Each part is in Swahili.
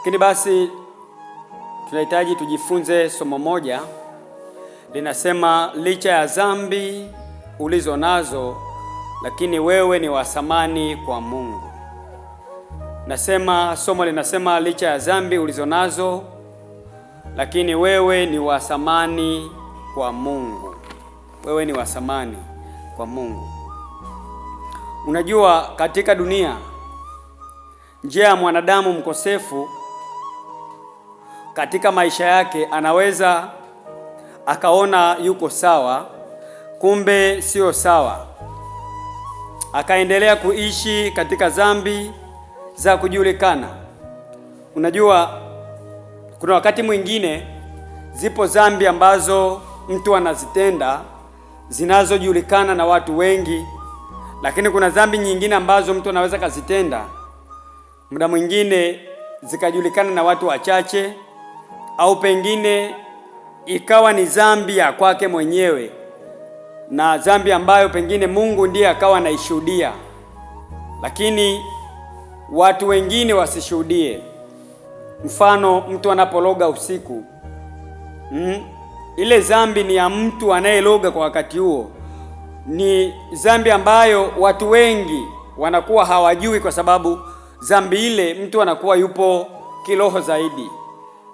Lakini basi tunahitaji tujifunze somo moja linasema, licha ya dhambi ulizo nazo, lakini wewe ni wa thamani kwa Mungu. Somo linasema licha ya dhambi ulizo nazo, lakini wewe ni wa thamani kwa Mungu. Wewe ni wa thamani kwa Mungu. Unajua, katika dunia, njia ya mwanadamu mkosefu katika maisha yake anaweza akaona yuko sawa, kumbe sio sawa. Akaendelea kuishi katika dhambi za kujulikana. Unajua, kuna wakati mwingine zipo dhambi ambazo mtu anazitenda zinazojulikana na watu wengi, lakini kuna dhambi nyingine ambazo mtu anaweza kazitenda muda mwingine zikajulikana na watu wachache, au pengine ikawa ni dhambi ya kwake mwenyewe, na dhambi ambayo pengine Mungu ndiye akawa anaishuhudia, lakini watu wengine wasishuhudie. Mfano, mtu anapologa usiku, ile dhambi ni ya mtu anayeloga kwa wakati huo. Ni dhambi ambayo watu wengi wanakuwa hawajui, kwa sababu dhambi ile mtu anakuwa yupo kiroho zaidi.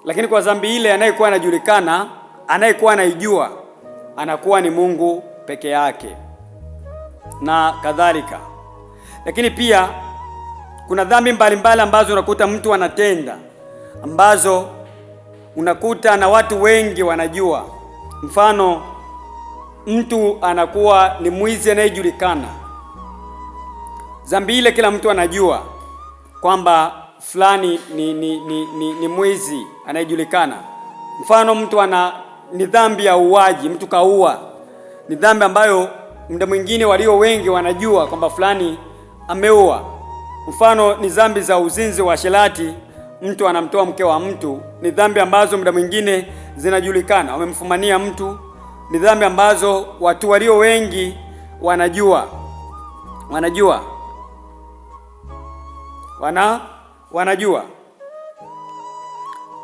Lakini kwa dhambi ile anayekuwa anajulikana, anayekuwa anaijua, anakuwa ni Mungu peke yake na kadhalika. Lakini pia kuna dhambi mbalimbali ambazo unakuta mtu anatenda, ambazo unakuta na watu wengi wanajua. Mfano, mtu anakuwa ni mwizi anayejulikana. Dhambi ile kila mtu anajua kwamba fulani ni mwizi anayejulikana. Mfano, mtu ni dhambi ya uaji, mtu kaua. Ni dhambi ambayo muda mwingine walio wengi wanajua kwamba fulani ameua. Mfano, ni dhambi za uzinzi, uasherati, mtu anamtoa mke wa mtu. Ni dhambi ambazo muda mwingine zinajulikana, wamemfumania mtu. Ni dhambi ambazo watu walio wengi wanajua.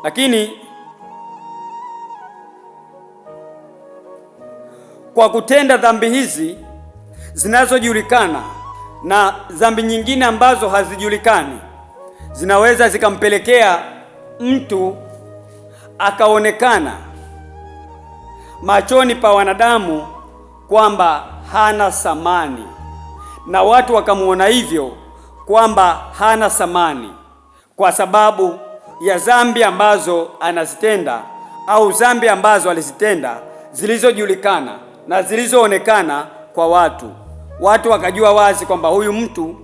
Lakini kwa kutenda dhambi hizi zinazojulikana na dhambi nyingine ambazo hazijulikani, zinaweza zikampelekea mtu akaonekana machoni pa wanadamu kwamba hana thamani, na watu wakamuona hivyo kwamba hana thamani kwa sababu ya dhambi ambazo anazitenda au dhambi ambazo alizitenda zilizojulikana na zilizoonekana kwa watu. Watu wakajua wazi kwamba huyu mtu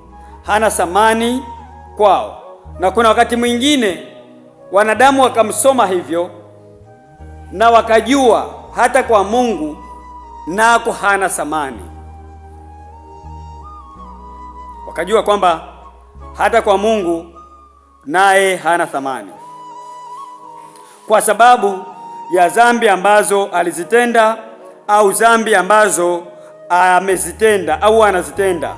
hana thamani kwao. Na kuna wakati mwingine wanadamu wakamsoma hivyo na wakajua hata kwa Mungu nako hana thamani. Wakajua kwamba hata kwa Mungu naye hana thamani kwa sababu ya dhambi ambazo alizitenda au dhambi ambazo amezitenda au anazitenda.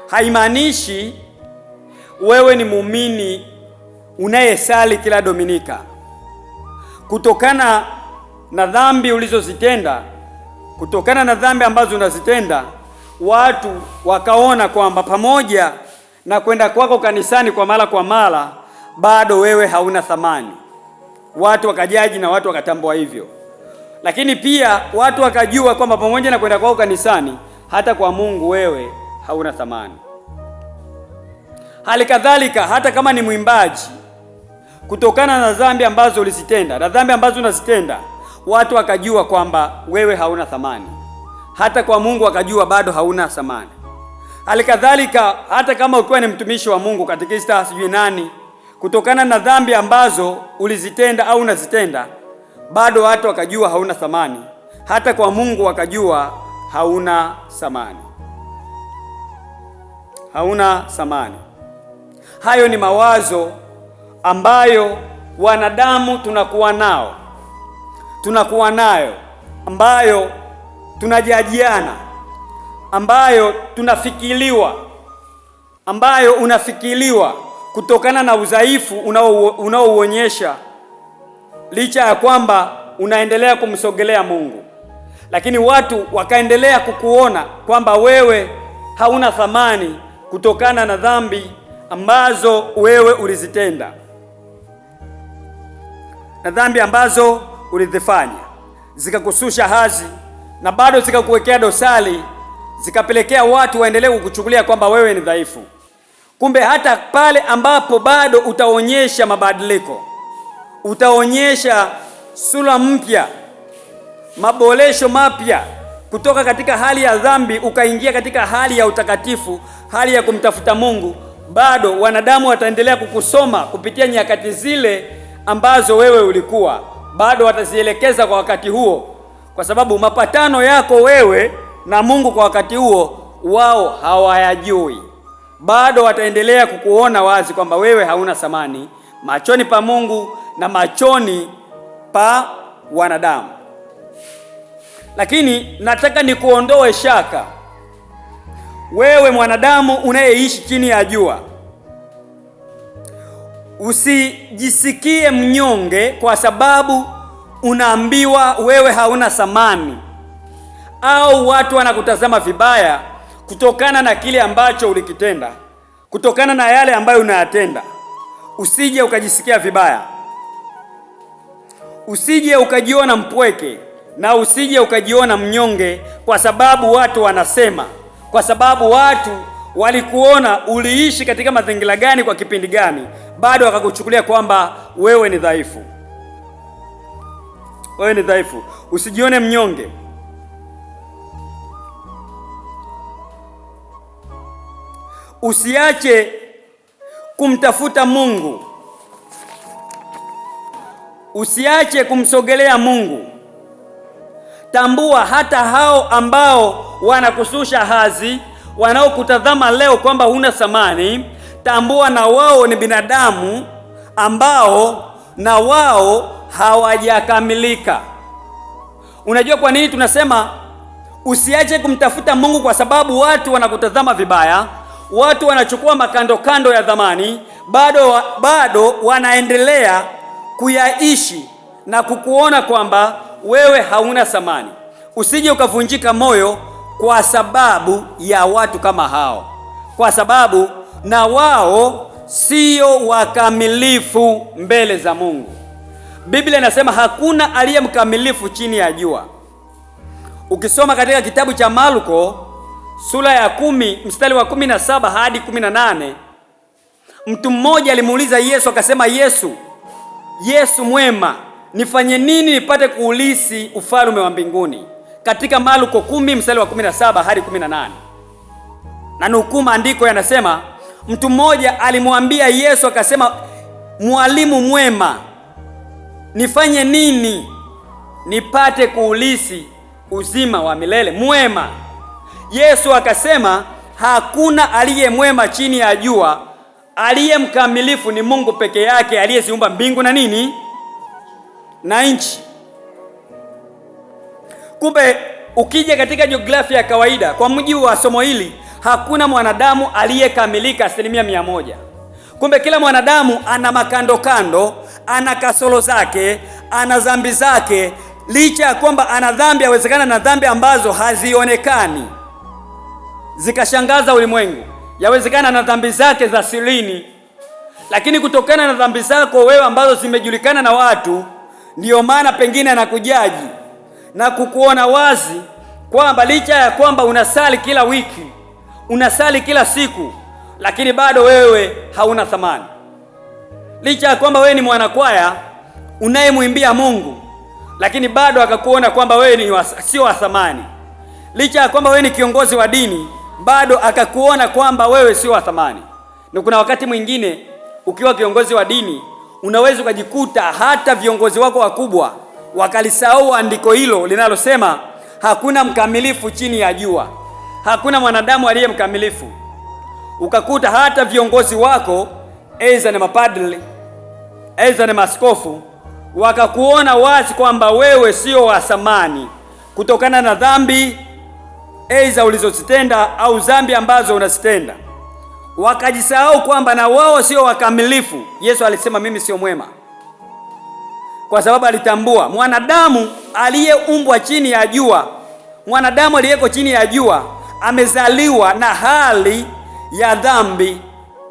Haimaanishi wewe ni muumini unayesali kila Dominika. Kutokana na dhambi ulizozitenda, kutokana na dhambi ambazo unazitenda, watu wakaona kwamba pamoja na kwenda kwako kanisani kwa mara, bado wewe hauna thamani. Watu wakajaji na watu wakatambua hivyo. Lakini pia watu wakajua kwamba pamoja na kwenda kwako kanisani, hata kwa Mungu wewe hauna thamani. Hali kadhalika, hata kama ni mwimbaji, kutokana na dhambi ambazo ulizitenda na dhambi ambazo unazitenda, watu wakajua kwamba wewe hauna thamani. Hata kwa Mungu wakajua bado hauna thamani. Hali kadhalika, hata kama ukiwa ni mtumishi wa Mungu, katekista, sijui nani, kutokana na dhambi ambazo ulizitenda au unazitenda, bado watu wakajua hauna thamani. Hata kwa Mungu wakajua hauna thamani. Hauna thamani. Hayo ni mawazo ambayo wanadamu tunakuwa nayo, ambayo tunajajiana, ambayo tunafikiriwa, ambayo unafikiriwa kutokana na udhaifu unaouonyesha, licha ya kwamba unaendelea kumsogelea Mungu, lakini watu wakaendelea kukuona kwamba wewe hauna thamani kutokana na dhambi ambazo wewe ulizitenda na dhambi ambazo ulizifanya, zikakushusha hadhi na bado zikakuwekea dosari, zikapelekea watu waendelee kukuchukulia kwamba wewe ni dhaifu. Kumbe hata pale ambapo bado utaonyesha mabadiliko, utaonyesha sura mpya, maboresho mapya, kutoka katika hali ya dhambi ukaingia katika hali ya utakatifu, hali ya kumtafuta Mungu, bado wanadamu wataendelea kukusoma kupitia nyakati zile ambazo wewe ulikuwa, bado watazielekeza kwa wakati huo, kwa sababu mapatano yako wewe na Mungu kwa wakati huo wao hawayajui. Bado wataendelea kukuona wazi kwamba wewe hauna thamani machoni pa Mungu na machoni pa wanadamu. Lakini nataka nikuondoe shaka, wewe mwanadamu unayeishi chini ya jua, usijisikie mnyonge kwa sababu unaambiwa wewe hauna thamani au watu wanakutazama vibaya kutokana na kile ambacho ulikitenda, kutokana na yale ambayo unayatenda. Usije ukajisikia vibaya, usije ukajiona mpweke, na usije ukajiona mnyonge kwa sababu watu wanasema, kwa sababu watu walikuona uliishi katika mazingira gani kwa kipindi gani, bado wakakuchukulia kwamba wewe ni dhaifu. Wewe ni dhaifu. Usijione mnyonge. Usiache kumtafuta Mungu. Usiache kumsogelea Mungu. Tambua hata hao ambao wanakushusha hadhi, wanaokutazama leo kwamba huna thamani, tambua na wao ni binadamu ambao na wao hawajakamilika. Unajua kwa nini tunasema usiache kumtafuta Mungu? Kwa sababu watu wanakutazama vibaya, watu wanachukua makando kando ya dhamani, bado wanaendelea kuyaishi na kukuona kwamba wewe hauna thamani. Usije ukavunjika moyo kwa sababu ya watu kama hao, kwa sababu na wao sio wakamilifu mbele za Mungu. Biblia inasema hakuna aliye mkamilifu chini ya jua. Ukisoma katika kitabu cha Marko sura ya 10 mstari wa 17 hadi 18, mtu mmoja alimuuliza Yesu akasema, Yesu mwema, nifanye nini nipate kuulisi ufalme wa mbinguni? Katika Marko 10 mstari wa 17 hadi 18. Na nukuu maandiko yanasema, mtu mmoja alimwambia Yesu akasema, mwalimu mwema, nifanye nini nipate kuulisi uzima wa milele? Mwema. Yesu akasema, hakuna aliye mwema chini ya jua, aliye mkamilifu ni Mungu peke yake, aliyeziumba mbingu na nini na nchi. Kumbe ukija katika jiografia ya kawaida, kwa mujibu wa somo hili, hakuna mwanadamu aliyekamilika 100%. Kumbe kila mwanadamu ana makando kando, ana kasoro zake, ana dhambi zake. Licha ya kwamba ana dhambi, yawezekana na dhambi ambazo hazionekani zikashangaza ulimwengu, yawezekana na dhambi zake za sirini, lakini kutokana na dhambi zako wewe ambazo zimejulikana na watu, ndiyo maana pengine anakujaji na kukuona wazi kwamba licha ya kwamba unasali kila wiki, unasali kila siku, lakini bado wewe hauna thamani. Licha ya kwamba wewe ni mwanakwaya unayemwimbia Mungu, lakini bado akakuona kwamba wewe sio wa thamani. Licha ya kwamba wewe ni kiongozi wa dini, bado akakuona kwamba wewe sio wa thamani. Na kuna wakati mwingine ukiwa kiongozi wa dini, unaweza ukajikuta hata viongozi wako wakubwa wakalisahau andiko hilo linalosema hakuna mkamilifu chini ya jua. Hakuna mwanadamu aliye mkamilifu. Ukakuta hata viongozi wako, aidha ni mapadri, aidha ni maaskofu, wakakuona wazi kwamba wewe sio wa thamani kutokana na dhambi aidha ulizozitenda au dhambi ambazo unazitenda. wakajisahau kwamba na wao sio wakamilifu. Yesu alisema mimi sio mwema, kwa sababu alitambua mwanadamu aliyeumbwa chini ya jua, mwanadamu aliyeko chini ya jua amezaliwa na hali ya dhambi.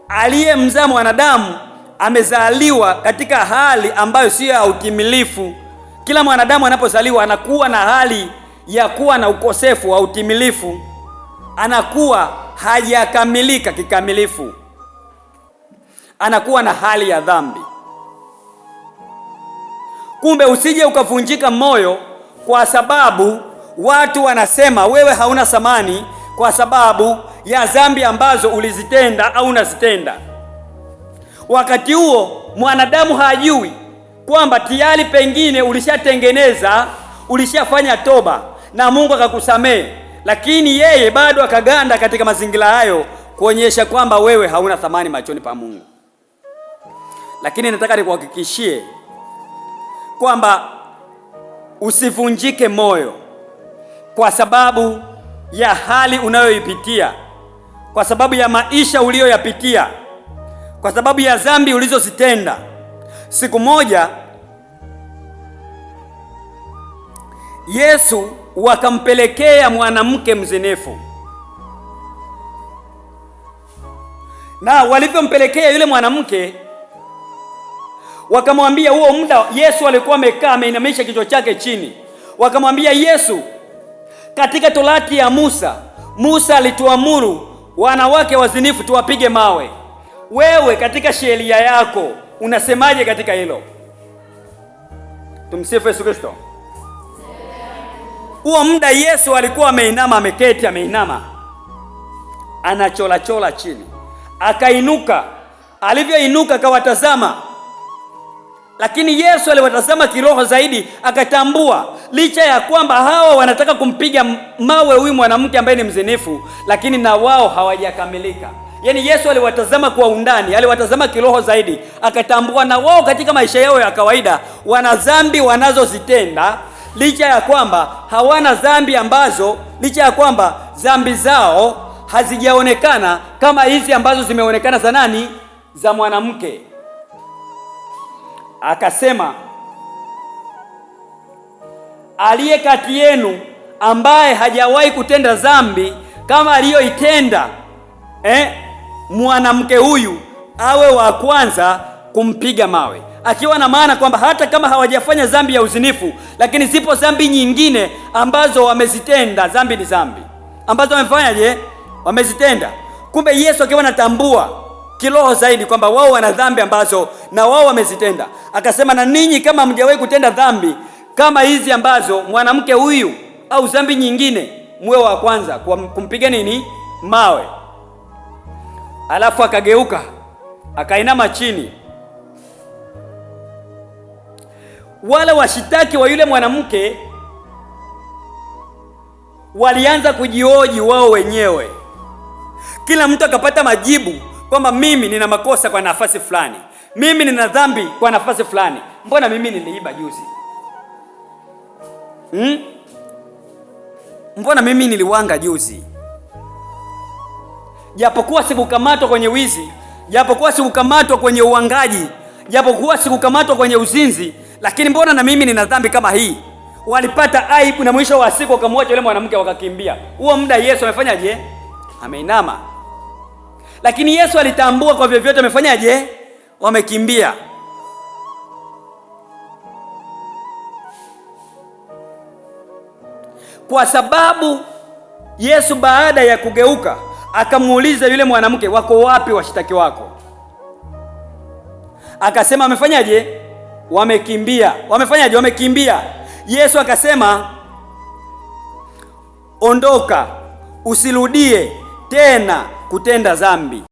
Aliyemzaa mwanadamu amezaliwa katika hali ambayo sio ya utimilifu. Kila mwanadamu anapozaliwa anakuwa na hali ya kuwa na ukosefu wa utimilifu, anakuwa hajakamilika kikamilifu, anakuwa na hali ya dhambi. Kumbe usije ukavunjika moyo kwa sababu watu wanasema wewe hauna thamani kwa sababu ya dhambi ambazo ulizitenda au unazitenda. Wakati huo mwanadamu hajui kwamba tayari pengine ulishatengeneza, ulishafanya toba na Mungu akakusamehe, lakini yeye bado akaganda katika mazingira hayo kuonyesha kwamba wewe hauna thamani machoni pa Mungu. Lakini nataka nikuhakikishie kwamba usivunjike moyo kwa sababu ya hali unayoipitia, kwa sababu ya maisha uliyoyapitia, kwa sababu ya dhambi ulizozitenda. Siku moja Yesu wakampelekea mwanamke mzinifu, na walivyompelekea yule mwanamke wakamwambia, huo muda Yesu alikuwa amekaa ameinamisha kichwa chake chini, wakamwambia Yesu, katika Torati ya Musa alituamuru wanawake wazinifu tuwapige mawe. Wewe katika sheria yako unasemaje katika hilo? Tumsifu Yesu Kristo. Huo muda Yesu alikuwa ameinama, ameketi ameinama, anachola chini. Akainuka, alivyoinuka akawatazama, lakini Yesu aliwatazama kiroho zaidi, akatambua licha ya kwamba hawa wanataka kumpiga mawe huyu mwanamke ambaye ni mzinifu, lakini na wao hawajakamilika. Yaani Yesu aliwatazama kwa undani, aliwatazama kiroho zaidi, akatambua na wao katika maisha yao ya kawaida wana dhambi wanazozitenda, licha ya kwamba hawana dhambi ambazo, licha ya kwamba dhambi zao hazijaonekana kama hizi ambazo zimeonekana za nani? Za mwanamke. Akasema, aliye kati yenu ambaye hajawahi kutenda dhambi kama aliyoitenda mwanamke huyu awe wa kwanza kumpiga mawe. Akiwa na maana kwamba hata kama hawajafanya dhambi ya uzinifu, lakini zipo dhambi nyingine ambazo wamezitenda. Dhambi ni dhambi ambazo wamefanyaje? Wamezitenda. Kumbe Yesu akiwa anatambua kiroho zaidi kwamba wao wana dhambi ambazo na wao wamezitenda, akasema, na ninyi kama hamjawahi kutenda dhambi kama hizi ambazo mwanamke huyu au dhambi nyingine, muwe wa kwanza kumpiga nini? Mawe. Alafu akageuka akainama chini. Wale washitaki wa yule mwanamke walianza kujioji wao wenyewe, kila mtu akapata majibu kwamba mimi nina makosa kwa nafasi fulani, mimi nina dhambi kwa nafasi fulani. Mbona mimi niliiba juzi? Mbona mimi niliwanga juzi? Japokuwa sikukamatwa kwenye wizi, japokuwa sikukamatwa kwenye uangaji, japokuwa sikukamatwa kwenye uzinzi, lakini mbona na mimi nina dhambi kama hii? Walipata aibu na mwisho wa siku wakamwacha yule mwanamke wakakimbia. Huo muda Yesu amefanyaje? Ameinama. Lakini Yesu alitambua kwa vyovyote amefanyaje? Wamekimbia. Kwa sababu Yesu baada ya kugeuka akamuuliza yule mwanamke, wako wapi washitaki wako? Akasema amefanyaje? Wamekimbia. Wamefanyaje? Wamekimbia. Yesu akasema, ondoka, usirudie tena kutenda dhambi.